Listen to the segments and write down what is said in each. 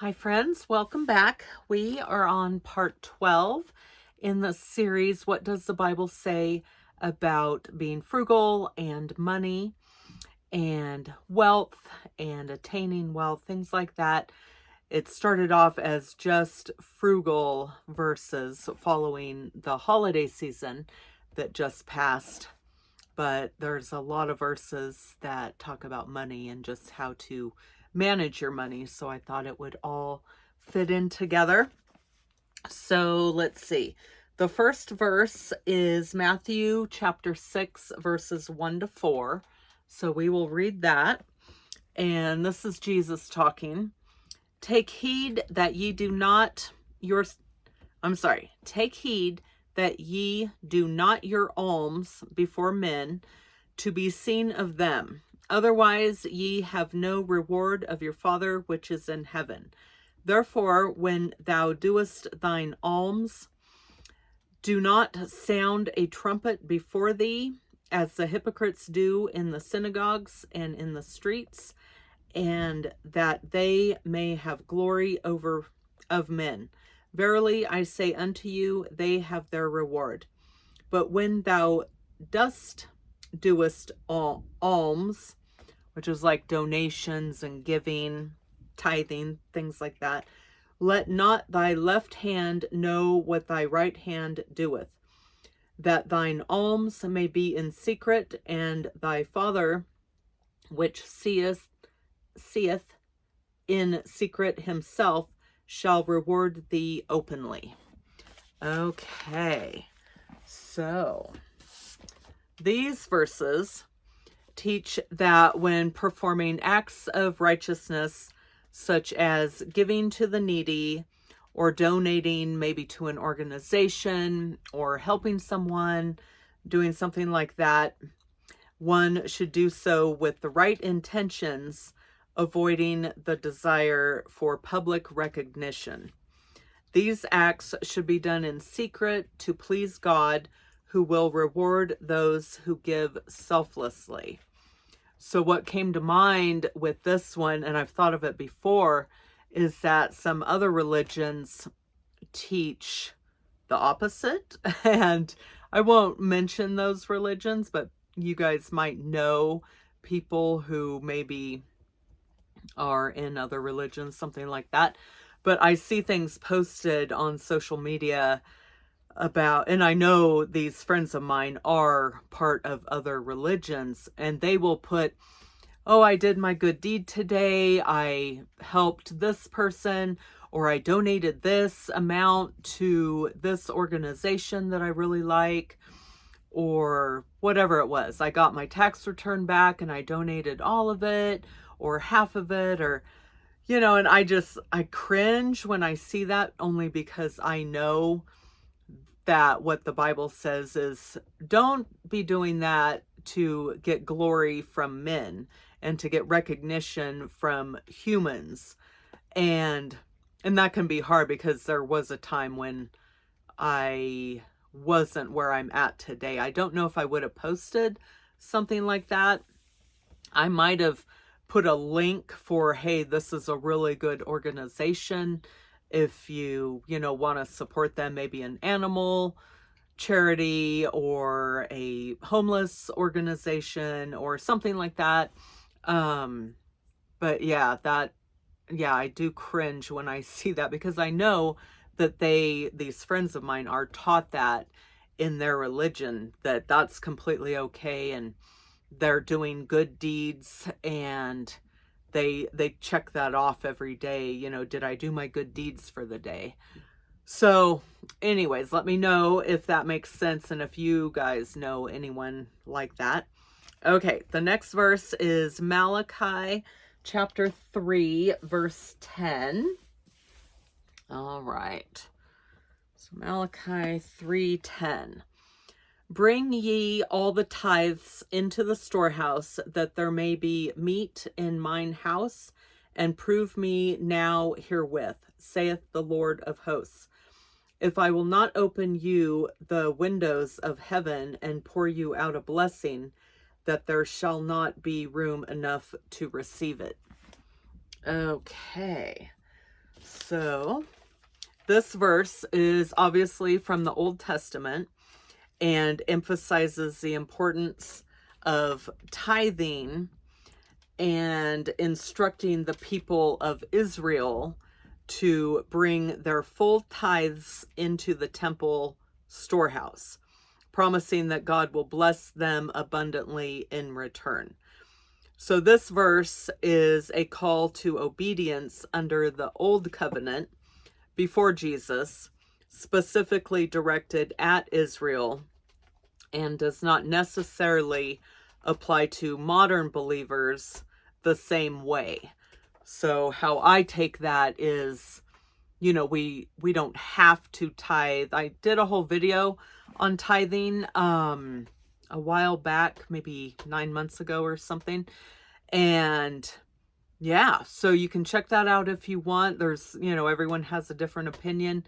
Hi friends, welcome back. We are on part 12 in the series, What Does the Bible Say About Being Frugal and Money and Wealth and Attaining Wealth, things like that. It started off as just frugal verses following the holiday season that just passed, but there's a lot of verses that talk about money and just how to manage your money. So I thought it would all fit in together. So let's see. The first verse is Matthew chapter 6, verses 1 to 4. So we will read that. And this is Jesus talking. Take heed that ye do not take heed that ye do not your alms before men to be seen of them. Otherwise ye have no reward of your Father which is in heaven. Therefore, when thou doest thine alms, do not sound a trumpet before thee, as the hypocrites do in the synagogues and in the streets, and that they may have glory of men. Verily I say unto you, they have their reward. But when thou doest alms, which is like donations and giving, tithing, things like that, let not thy left hand know what thy right hand doeth, that thine alms may be in secret, and thy Father which seeth in secret himself shall reward thee openly. Okay, so these verses teach that when performing acts of righteousness, such as giving to the needy or donating maybe to an organization or helping someone, doing something like that, one should do so with the right intentions, avoiding the desire for public recognition. These acts should be done in secret to please God, who will reward those who give selflessly. So what came to mind with this one, and I've thought of it before, is that some other religions teach the opposite. And I won't mention those religions, but you guys might know people who maybe are in other religions, something like that. But I see things posted on social media about, and I know these friends of mine are part of other religions, and they will put, oh, I did my good deed today, I helped this person, or I donated this amount to this organization that I really like, or whatever it was. I got my tax return back and I donated all of it or half of it, or and I cringe when I see that, only because I know that what the Bible says is, don't be doing that to get glory from men and to get recognition from humans. And that can be hard, because there was a time when I wasn't where I'm at today. I don't know if I would have posted something like that. I might have put a link for, hey, this is a really good organization. If you want to support them, maybe an animal charity or a homeless organization or something like that. But yeah, I do cringe when I see that, because I know that these friends of mine are taught that in their religion, that that's completely okay, and they're doing good deeds, and they check that off every day. Did I do my good deeds for the day? So anyways, let me know if that makes sense, and if you guys know anyone like that. Okay, the next verse is Malachi chapter 3, verse 10. All right. So Malachi 3:10. Bring ye all the tithes into the storehouse, that there may be meat in mine house, and prove me now herewith, saith the Lord of hosts, if I will not open you the windows of heaven and pour you out a blessing, that there shall not be room enough to receive it. Okay. So this verse is obviously from the Old Testament and emphasizes the importance of tithing and instructing the people of Israel to bring their full tithes into the temple storehouse, promising that God will bless them abundantly in return. So this verse is a call to obedience under the Old Covenant before Jesus, specifically directed at Israel, and does not necessarily apply to modern believers the same way. So how I take that is, you know, we don't have to tithe. I did a whole video on tithing a while back, maybe 9 months ago or something. And yeah, so you can check that out if you want. There's, you know, everyone has a different opinion.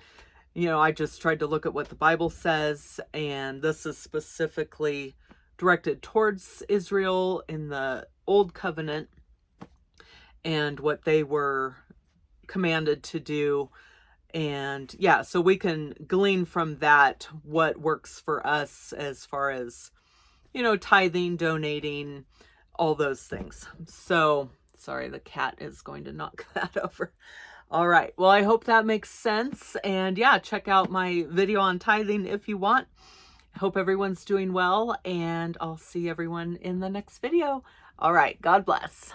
You know, I just tried to look at what the Bible says, and this is specifically directed towards Israel in the Old Covenant and what they were commanded to do. And yeah, so we can glean from that what works for us as far as, you know, tithing, donating, all those things. So, sorry, the cat is going to knock that over. All right, well, I hope that makes sense. And yeah, check out my video on tithing if you want. Hope everyone's doing well, and I'll see everyone in the next video. All right, God bless.